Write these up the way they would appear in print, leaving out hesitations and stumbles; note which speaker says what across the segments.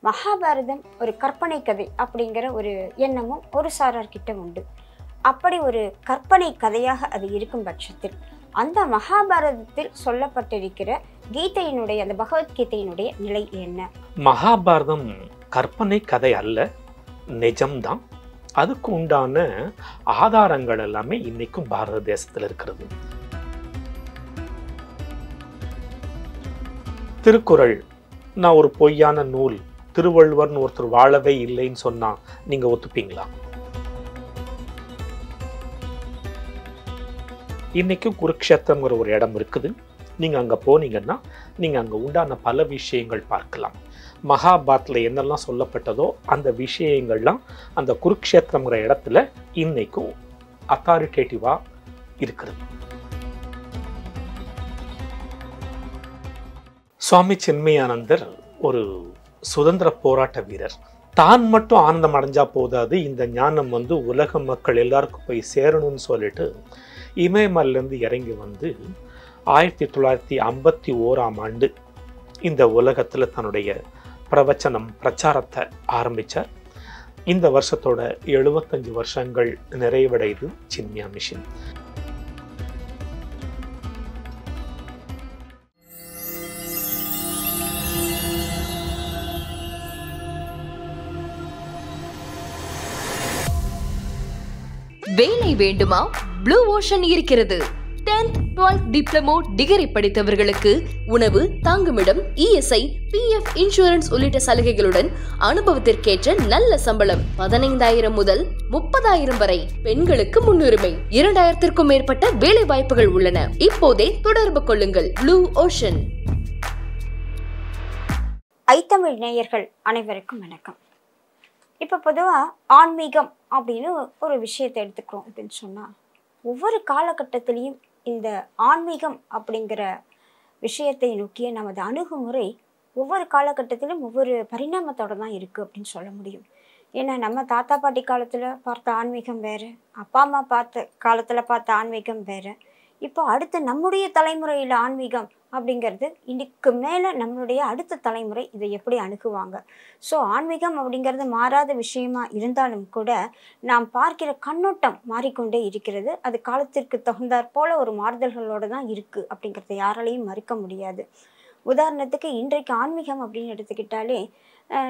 Speaker 1: மகாபாரதம் ஒரு கற்பனை கதை அப்படிங்கிற ஒரு எண்ணமும் ஒரு சாரார்கிட்ட உண்டு. அப்படி ஒரு கற்பனை கதையாக அது இருக்கும் பட்சத்தில் அந்த மகாபாரதத்தில் சொல்லப்பட்டிருக்கிற கீதையினுடைய அந்த பகவத்கீதையினுடைய நிலை என்ன?
Speaker 2: மகாபாரதம் கற்பனை கதை அல்ல, நிஜம்தான். அதுக்கு உண்டான ஆதாரங்கள் எல்லாமே இன்னைக்கும் பாரத தேசத்தில் இருக்கிறது. திருக்குறள் நான் ஒரு பொய்யான நூல், திருவள்ளுவர்னு ஒருத்தர் வாழவே இல்லைன்னு சொன்னா நீங்க ஒத்துப்பீங்களா? இன்னைக்கும் குருக்ஷேத்திரங்கிற ஒரு இடம் இருக்குது. நீங்க அங்க போனீங்கன்னா நீங்க அங்க உண்டான பல விஷயங்கள் பார்க்கலாம். மகாபாரத்தில் என்னெல்லாம் சொல்லப்பட்டதோ அந்த விஷயங்கள்லாம் அந்த குருக்ஷேத்திரங்கிற இடத்துல இன்னைக்கும் அத்தாரிட்டேட்டிவா இருக்கிறது. சுவாமி சின்மயானந்தர் ஒரு சுதந்திர போராட்ட வீரர். தான் மட்டும் ஆனந்தம் அடைஞ்சா போதாது, இந்த ஞானம் உலக மக்கள் எல்லாருக்கும் போய் சேரணும்னு சொல்லிட்டு இமயமலையிலேருந்து இறங்கி 1951 இந்த உலகத்தில் தன்னுடைய பிரவச்சனம் பிரச்சாரத்தை ஆரம்பித்தார். இந்த வருஷத்தோட 75 வருஷங்கள் நிறைவடைது சின்மயா மிஷன்.
Speaker 3: வேலை வேண்டுமா? ப்ளூ ஓஷன் இருக்கிறது. 10th 12th டிப்ளமோ டிகிரி படித்தவர்களுக்கு உணவு, தங்குமிடம், இஎஸ்ஐ, பிஎஃப், இன்சூரன்ஸ் உள்ளிட்ட சலுகைகளுடன் அனுபவத்திற்கேற்ற நல்ல சம்பளம் 15,000 முதல் 30,000 வரை. பெண்களுக்கு முன்னுரிமை. 2,000க்கும் மேற்பட்ட வேலை வாய்ப்புகள் உள்ளன. இப்போதே தொடர்பு கொள்ளுங்கள். Blue ocean.
Speaker 1: ஐத்தமிழ் நேயர்கள் அனைவருக்கும் வணக்கம். இப்போ பொதுவாக ஆன்மீகம் அப்படின்னு ஒரு விஷயத்தை எடுத்துக்கிறோம் அப்படின்னு சொன்னால், ஒவ்வொரு காலகட்டத்திலையும் இந்த ஆன்மீகம் அப்படிங்கிற விஷயத்தை நோக்கிய நமது அணுகுமுறை ஒவ்வொரு காலகட்டத்திலும் ஒவ்வொரு பரிணாமத்தோடு தான் இருக்குது அப்படின்னு சொல்ல முடியும். ஏன்னா நம்ம தாத்தா பாட்டி காலத்தில் பார்த்த ஆன்மீகம் வேறு, அப்பா அம்மா காலத்தில் பார்த்த ஆன்மீகம் வேறு. இப்போ அடுத்து நம்முடைய தலைமுறையில் ஆன்மீகம் அப்படிங்கிறது இன்னைக்கு மேலே நம்மளுடைய அடுத்த தலைமுறை இதை எப்படி அணுகுவாங்க. ஸோ ஆன்மீகம் அப்படிங்கிறது மாறாத விஷயமா இருந்தாலும் கூட நாம் பார்க்கிற கண்ணோட்டம் மாறிக்கொண்டே இருக்கிறது. அது காலத்திற்கு தகுந்தாற் போல ஒரு மாறுதல்களோடு தான் இருக்குது அப்படிங்கிறத யாராலையும் மறுக்க முடியாது. உதாரணத்துக்கு இன்றைக்கு ஆன்மீகம் அப்படின்னு எடுத்துக்கிட்டாலே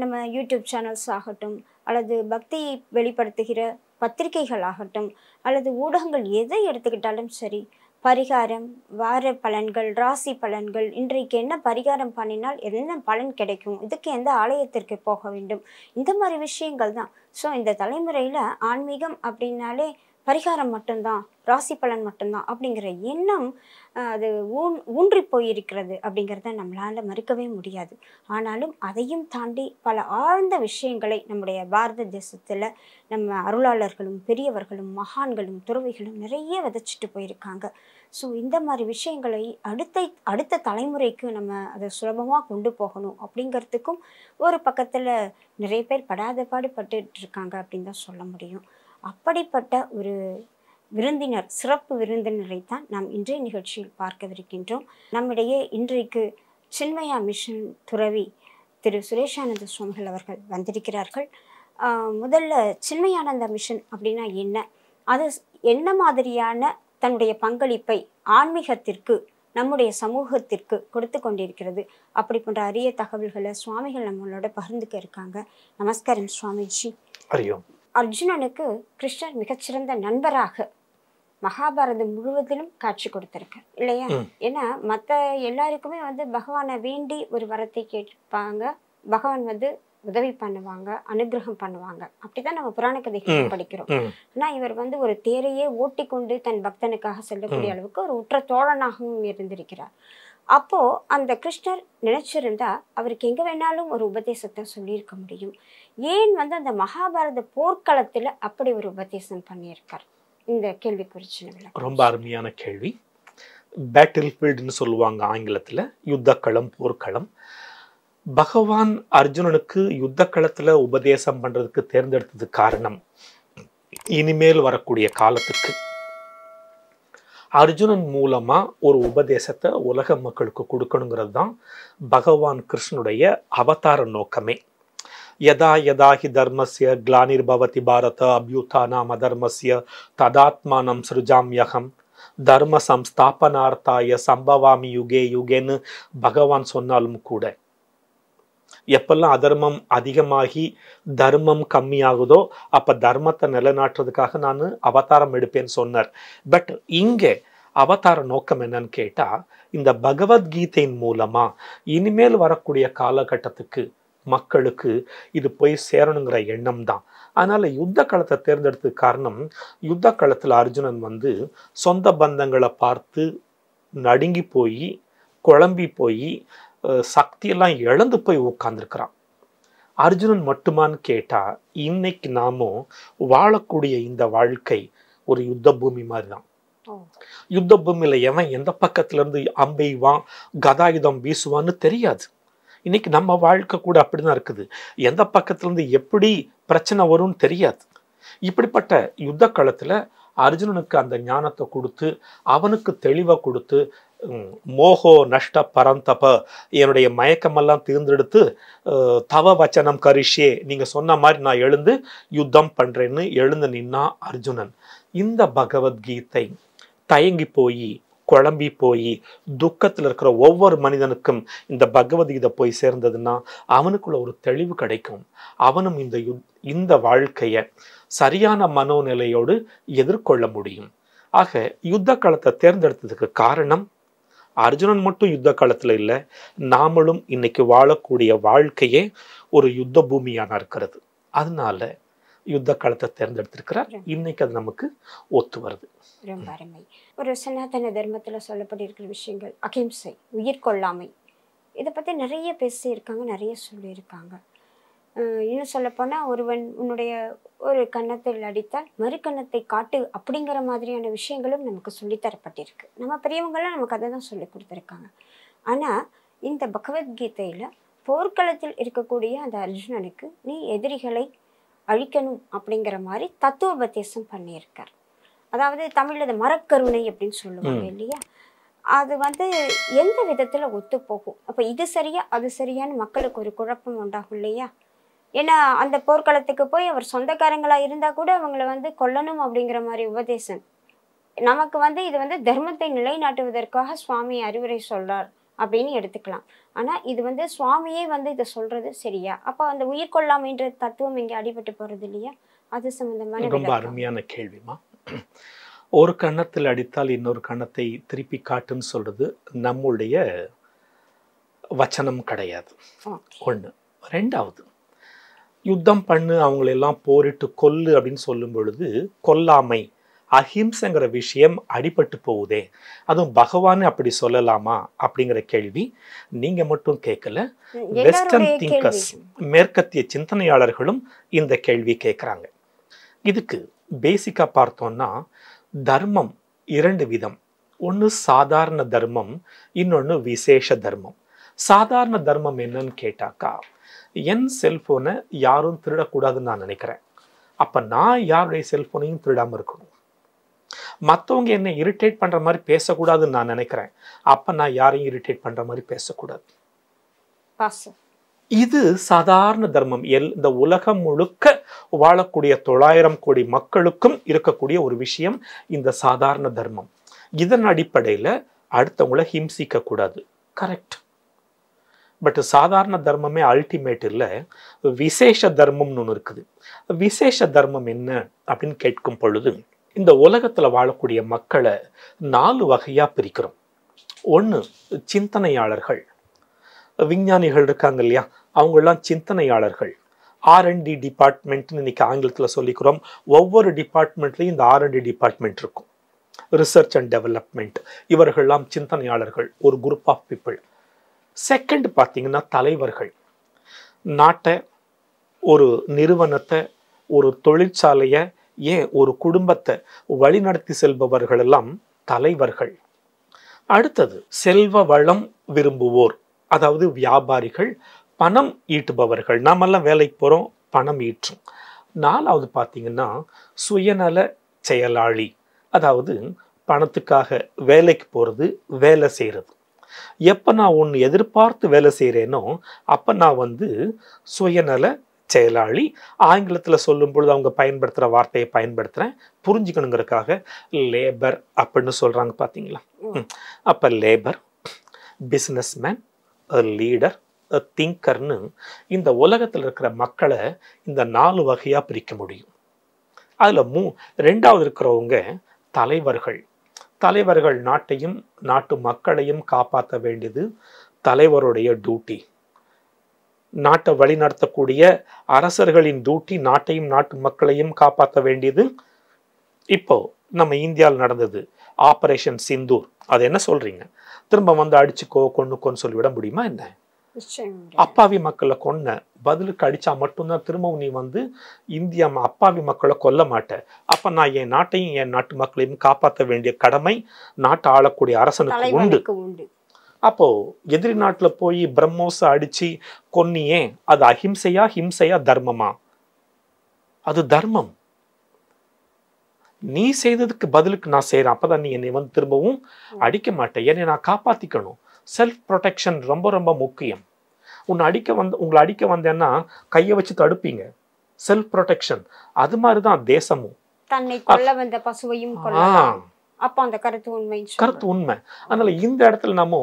Speaker 1: நம்ம யூடியூப் சேனல்ஸ் ஆகட்டும், அல்லது பக்தி வெளிப்படுத்துகிற பத்திரிகைகள் ஆகட்டும், அல்லது ஊடகங்கள் எதை எடுத்துக்கிட்டாலும் சரி, பரிகாரம், வார பலன்கள், ராசி பலன்கள், இன்றைக்கு என்ன பரிகாரம் பண்ணினால் என்ன பலன் கிடைக்கும், இதுக்கு எந்த ஆலயத்திற்கு போக வேண்டும், இந்த மாதிரி விஷயங்கள் தான். ஸோ இந்த தலைமுறையில் ஆன்மீகம் அப்படின்னாலே பரிகாரம் மட்டும்தான், ராசி பலன் மட்டும்தான் அப்படிங்கிற எண்ணம் அது ஊன்றி போயிருக்கிறது அப்படிங்கிறத நம்மளால் மறுக்கவே முடியாது. ஆனாலும் அதையும் தாண்டி பல ஆழ்ந்த விஷயங்களை நம்முடைய பாரத தேசத்தில் நம்ம அருளாளர்களும் பெரியவர்களும் மகான்களும் துறவிகளும் நிறைய விதைச்சிட்டு போயிருக்காங்க. ஸோ இந்த மாதிரி விஷயங்களை அடுத்த தலைமுறைக்கு நம்ம அதை சுலபமாக கொண்டு போகணும் அப்படிங்கிறதுக்கும் ஒரு பக்கத்தில் நிறைய பேர் படாத பாடுபட்டு இருக்காங்க அப்படின்னு தான் சொல்ல முடியும். அப்படிப்பட்ட ஒரு விருந்தினர், சிறப்பு விருந்தினரை தான் நாம் இன்றைய நிகழ்ச்சியில் பார்க்கவிருக்கின்றோம். நம்மிடையே இன்றைக்கு சின்மயா மிஷன் துறவி திரு சுரேஷானந்த சுவாமிகள் அவர்கள் வந்திருக்கிறார்கள். முதல்ல சின்மயானந்த மிஷன் அப்படின்னா என்ன, அது என்ன மாதிரியான தன்னுடைய பங்களிப்பை ஆன்மீகத்திற்கு நம்முடைய சமூகத்திற்கு கொடுத்து கொண்டிருக்கிறது, அப்படி போன்ற அரிய தகவல்களை சுவாமிகள் நம்மளோட பகிர்ந்துக்க இருக்காங்க. நமஸ்காரம் சுவாமிஜி. அர்ஜுனனுக்கு கிருஷ்ணர் மிகச்சிறந்த நண்பராக மகாபாரதம் முழுவதிலும் காட்சி கொடுத்திருக்கார் இல்லையா? ஏன்னா மற்ற எல்லாருக்குமே பகவானை வேண்டி ஒரு வரத்தை கேட்பாங்க, பகவான் உதவி பண்ணுவாங்க, அனுகிரகம் பண்ணுவாங்க. அப்படிதான் நம்ம புராண கதைகள் படிக்கிறோம். ஆனா இவர் ஒரு தேரையே ஓட்டி கொண்டு தன் பக்தனுக்காக செல்லக்கூடிய அளவுக்கு ஒரு உற்ற தோழனாகவும் இருந்திருக்கிறார். அப்போ அந்த கிருஷ்ணர் நினைச்சிருந்தா அவருக்கு எங்க வேணாலும் ஒரு உபதேசத்தை சொல்லியிருக்க முடியும். ஏன் அந்த மகாபாரத போர்க்களத்துல அப்படி ஒரு உபதேசம் பண்ணியிருக்கார்? இந்த கேள்வி குறிச்சு
Speaker 2: ரொம்ப அருமையான கேள்வி. பேட்டில் ஃபீல்டுன்னு சொல்லுவாங்க ஆங்கிலத்துல, யுத்த களம், போர்க்களம். பகவான் அர்ஜுனனுக்கு யுத்த களத்துல உபதேசம் பண்றதுக்கு தேர்ந்தெடுத்தது காரணம், இனிமேல் வரக்கூடிய காலத்துக்கு அர்ஜுனன் மூலமா ஒரு உபதேசத்தை உலக மக்களுக்கு கொடுக்கணுங்கிறது தான் பகவான் கிருஷ்ணனுடைய அவதார நோக்கமே. யதா யதா ஹி தர்மஸ்ய க்ளானிர்பவதி பாரத அபியுத்தானாம் அதர்மஸ்ய ததாத்மானம் சிருஜாம்யகம் தர்ம சம்ஸ்தாபனார்த்தாய சம்பவாமி யுகே யுகேன்னு பகவான் சொன்னாலும் கூட, எப்பெல்லாம் அதர்மம் அதிகமாகி தர்மம் கம்மியாகுதோ அப்ப தர்மத்தை நிலைநாட்டுறதுக்காக நான் அவதாரம் எடுப்பேன்னு சொன்னார். பட் இங்கே அவதார நோக்கம் என்னன்னு கேட்டா, இந்த பகவத்கீதையின் மூலமா இனிமேல் வரக்கூடிய காலகட்டத்துக்கு மக்களுக்கு இது போய் சேரணுங்கிற எண்ணம் தான். அதனால யுத்த களத்தை தேர்ந்தெடுத்தது காரணம், யுத்த களத்துல அர்ஜுனன் சொந்த பந்தங்களை பார்த்து நடுங்கி போய் குழம்பி போய் சக்தியெல்லாம் இழந்து போய் உட்கார்ந்துருக்கிறான். அர்ஜுனன் மட்டுமான்னு கேட்டா, இன்னைக்கு நாமும் வாழக்கூடிய இந்த வாழ்க்கை ஒரு யுத்த பூமி மாதிரி தான். யுத்த பூமியில எவன் எந்த பக்கத்துல இருந்து அம்பெய்வான் கதாயுதம் வீசுவான்னு தெரியாது. இன்னைக்கு நம்ம வாழ்க்கை கூட அப்படிதான் இருக்குது. எந்த பக்கத்துல இருந்து எப்படி பிரச்சனை வரும்னு தெரியாது. இப்படிப்பட்ட யுத்த களத்துல அர்ஜுனனுக்கு அந்த ஞானத்தை கொடுத்து, அவனுக்கு தெளிவை கொடுத்து, மோகோ நஷ்ட பரந்தப, என்னுடைய மயக்கமெல்லாம் தீர்ந்தெடுத்து, தவ வச்சனம் கரிஷே, நீங்க சொன்ன மாதிரி நான் எழுந்து யுத்தம் பண்றேன்னு எழுந்து நின்னா அர்ஜுனன். இந்த பகவத்கீதை தயங்கி போய் குழம்பி போய் துக்கத்தில் இருக்கிற ஒவ்வொரு மனிதனுக்கும் இந்த பகவத்கீதை போய் சேர்ந்ததுன்னா அவனுக்குள்ள ஒரு தெளிவு கிடைக்கும். அவனும் இந்த வாழ்க்கைய சரியான மனோநிலையோடு எதிர்கொள்ள முடியும். ஆக யுத்த காலத்தை தேர்ந்தெடுத்ததுக்கு காரணம், அர்ஜுனன் மட்டும் யுத்த காலத்துல இல்லை, நாமளும் இன்னைக்கு வாழக்கூடிய வாழ்க்கையே ஒரு யுத்த பூமியான இருக்கிறது. அதனால யுத்த காலத்தை தேர்ந்தெடுத்திருக்கிறார். இன்னைக்கு அது நமக்கு ஒத்து வருது.
Speaker 1: ரொம்ப அருமை. ஒரு சனாதன தர்மத்துல சொல்லப்பட்டிருக்கிற விஷயங்கள், அகிம்சை, உயிர்கொள்ளாமை, இதை பத்தி நிறைய பேசியிருக்காங்க, நிறைய சொல்லியிருக்காங்க. இன்னும் சொல்லப்போனால், ஒருவன் உன்னுடைய ஒரு கன்னத்தில் அடித்தால் மறு கன்னத்தை காட்டு அப்படிங்கிற மாதிரியான விஷயங்களும் நமக்கு சொல்லித்தரப்பட்டிருக்கு. நம்ம பெரியவங்களாம் நமக்கு அதை தான் சொல்லி கொடுத்துருக்காங்க. ஆனால் இந்த பகவத்கீதையில் போர்க்களத்தில் இருக்கக்கூடிய அந்த அர்ஜுனனுக்கு நீ எதிரிகளை அழிக்கணும் அப்படிங்கிற மாதிரி தத்துவோபதேசம் பண்ணியிருக்கார். அதாவது தமிழில் அது மரக்கருணை அப்படின்னு சொல்லுவாங்க இல்லையா? அது எந்த விதத்தில் ஒத்து போகும்? அப்போ இது சரியா அது சரியான்னு மக்களுக்கு ஒரு குழப்பம் உண்டாகும் இல்லையா? ஏன்னா அந்த போர்க்களத்துக்கு போய் அவர் சொந்தக்காரங்களாக இருந்தால் கூட அவங்கள கொல்லணும் அப்படிங்கிற மாதிரி உபதேசம் நமக்கு இது தர்மத்தை நிலைநாட்டுவதற்காக சுவாமி அறிவுரை சொல்றார் அப்படின்னு எடுத்துக்கலாம். ஆனால் இது சுவாமியே இதை சொல்றது சரியா? அப்போ அந்த உயிர் கொள்ளாமைன்ற தத்துவம் இங்கே அடிபட்டு போறது இல்லையா? அது சம்பந்தமான
Speaker 2: ரொம்ப அருமையான கேள்விமா. ஒரு கன்னத்தில் அடித்தால் இன்னொரு கன்னத்தை திருப்பி காட்டுன்னு சொல்றது நம்முடைய வச்சனம் கிடையாது. ஒண்ணு. ரெண்டாவது, யுத்தம் பண்ணு, அவங்களெல்லாம் போரிட்டு கொல்லு அப்படின்னு சொல்லும் பொழுது கொல்லாமை அஹிம்சைங்கிற விஷயம் அடிபட்டு போகுதே, அதுவும் பகவான் அப்படி சொல்லலாமா அப்படிங்கிற கேள்வி நீங்க மட்டும் கேட்கல, வெஸ்டர்ன் திங்கர்ஸ், மேற்கத்திய சிந்தனையாளர்களும் இந்த கேள்வி கேட்குறாங்க. இதுக்கு பேசிக்கா பார்த்தோம்னா தர்மம் இரண்டு விதம். ஒன்று சாதாரண தர்மம், இன்னொன்று விசேஷ தர்மம். சாதாரண தர்மம் என்னன்னு கேட்டாக்கா, என் செல்போனை யாரும் திருடக்கூடாதுன்னு நான் நினைக்கிறேன். அப்ப நான் யாருடைய செல்போனையும் திருடாம இருக்கணும். மற்றவங்க என்னை இரிட்டேட் பண்ற மாதிரி பேசக்கூடாதுன்னு நான் நினைக்கிறேன். அப்ப நான் யாரையும் இரிட்டேட் பண்ற மாதிரி பேசக்கூடாது. இது சாதாரண தர்மம். இந்த உலகம் முழுக்க வாழக்கூடிய 900 கோடி மக்களுக்கும் இருக்கக்கூடிய ஒரு விஷயம் இந்த சாதாரண தர்மம். இதன் அடிப்படையில அடுத்தவங்களை ஹிம்சிக்க கூடாது. கரெக்ட். பட் சாதாரண தர்மமே அல்டிமேட் இல்லை, விசேஷ தர்மம்னு ஒன்று இருக்குது. விசேஷ தர்மம் என்ன அப்படின்னு கேட்கும் பொழுது, இந்த உலகத்துல வாழக்கூடிய மக்களை 4 வகையா பிரிக்கிறோம். ஒன்று சிந்தனையாளர்கள், விஞ்ஞானிகள் இருக்காங்க இல்லையா, அவங்கெல்லாம் சிந்தனையாளர்கள். R&D டிபார்ட்மெண்ட்னு இன்னைக்கு ஆங்கிலத்தில் சொல்லிக்கிறோம். ஒவ்வொரு டிபார்ட்மெண்ட்லையும் இந்த R&D டிபார்ட்மெண்ட் இருக்கும், ரிசர்ச் அண்ட் டெவலப்மெண்ட். இவர்கள்லாம் சிந்தனையாளர்கள், ஒரு குரூப் ஆஃப் பீப்புள். செகண்ட் பார்த்தீங்கன்னா தலைவர்கள். நாட்டை, ஒரு நிறுவனத்தை, ஒரு தொழிற்சாலையை, ஏன் ஒரு குடும்பத்தை வழிநடத்தி செல்பவர்கள் எல்லாம் தலைவர்கள். அடுத்தது செல்வ வளம் விரும்புவோர், அதாவது வியாபாரிகள், பணம் ஈட்டுபவர்கள். நாமெல்லாம் வேலைக்கு போகிறோம், பணம் ஈற்றும். 4வது பார்த்தீங்கன்னா சுயநல செயலாளி, அதாவது பணத்துக்காக வேலைக்கு போகிறது, வேலை செய்கிறது. எப்போ நான் ஒன்று எதிர்பார்த்து வேலை செய்கிறேனோ அப்போ நான் சுயநல செயலாளி. ஆங்கிலத்தில் சொல்லும் பொழுது அவங்க பயன்படுத்துகிற வார்த்தையை பயன்படுத்துகிறேன், புரிஞ்சுக்கணுங்கிறதுக்காக லேபர் அப்படின்னு சொல்கிறாங்க பார்த்தீங்களா. அப்போ லேபர், பிஸ்னஸ்மேன், லீடர், திங்கர்னு இந்த உலகத்தில் இருக்கிற மக்களை இந்த 4 வகையாக பிரிக்க முடியும். அதில் ரெண்டாவது இருக்கிறவங்க தலைவர்கள். தலைவர்கள் நாட்டையும் நாட்டு மக்களையும் காப்பாற்ற வேண்டியது தலைவருடைய டியூட்டி. நாட்டை வழிநடத்தக்கூடிய அரசர்களின் டியூட்டி நாட்டையும் நாட்டு மக்களையும் காப்பாற்ற வேண்டியது. இப்போ நம்ம இந்தியாவில் நடந்தது ஆபரேஷன் சிந்தூர், அது என்ன சொல்றீங்க? திரும்ப வந்து அடிச்சுக்கோ கொன்னுக்கோன்னு சொல்லிவிட முடியுமா என்ன? அப்பாவி மக்களை கொன்ன, பதிலுக்கு அடிச்சா மட்டும்தான் திரும்பவும் நீ வந்து இந்தியா அப்பாவி மக்களை கொல்ல மாட்ட. அப்ப நான் என் நாட்டையும் என் நாட்டு மக்களையும் காப்பாற்ற வேண்டிய கடமை நாட்டை ஆளக்கூடிய அரசனுக்கு உண்டு. அப்போ எதிரி நாட்டுல போய் பிரம்மோஸ அடிச்சு கொன்னியே, அது அஹிம்சையா ஹிம்சையா தர்மமா? அது தர்மம். நீ செய்ததுக்கு பதிலுக்கு நான் செய்யறேன், அப்பதான் நீ என்னை வந்து திரும்பவும் அடிக்க மாட்டேன், என்னை நான் காப்பாத்திக்கணும். செல்ஃப் ப்ரொடெக்ஷன் ரொம்ப ரொம்ப முக்கியம். உங்களை அடிக்க வந்தேன்னா கையை வச்சு தடுப்பீங்க, செல்ஃப் ப்ரொடெக்ஷன். அது மாதிரிதான் தேசமும்.
Speaker 1: தன்னை கொல்ல வந்த பசுவையும் கொல்லலாம். அப்ப அந்த கருத்து உண்மை. அதனால இந்த இடத்துல நம்ம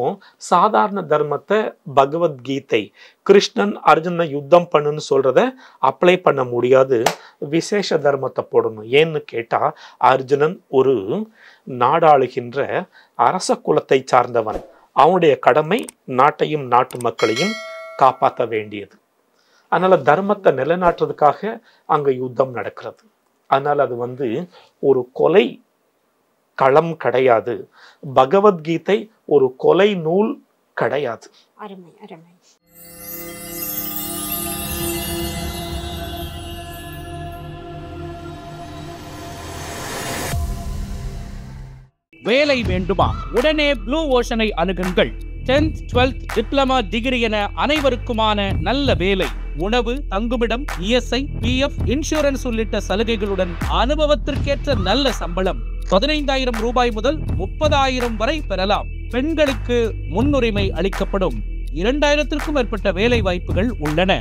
Speaker 1: சாதாரண தர்மத்தை, பகவத்கீதை கிருஷ்ணன் அர்ஜுன யுத்தம் பண்ணுன்னு சொல்றத அப்ளை பண்ண முடியாது, விசேஷ தர்மத்தை போடணும். ஏன்னு கேட்டா அர்ஜுனன் ஒரு நாடாளுகின்ற அரச குலத்தை சார்ந்தவன். அவனுடைய கடமை நாட்டையும் நாட்டு மக்களையும் காப்பாற்ற வேண்டியது. அதனால தர்மத்தை நிலைநாட்டுறதுக்காக அங்க யுத்தம் நடக்கிறது. அதனால அது வந்து ஒரு கொலை களம் கிடையாது. பகவத்கீதை ஒரு கொலை நூல் கிடையாது. அருமை அருமை.
Speaker 4: வேலை வேண்டுமா? உடனே ப்ளூ ஓஷனை அணுகுங்கள். 10th 12th டிப்ளமா டிகிரி என அனைவருக்குமான நல்ல வேலை, உணவு, தங்குமிடம், இஎஸ்ஐ, பிஎஃப், இன்சூரன்ஸ் உள்ளிட்ட சலுகைகளுடன் அனுபவத்திற்கேற்ற நல்ல சம்பளம் 15,000 ரூபாய் முதல் 30,000 வரை பெறலாம். பெண்களுக்கு முன்னுரிமை அளிக்கப்படும். 2,000க்கும் மேற்பட்ட வேலை வாய்ப்புகள் உள்ளன.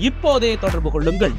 Speaker 4: இப்போதே தொடர்பு கொள்ளுங்கள்.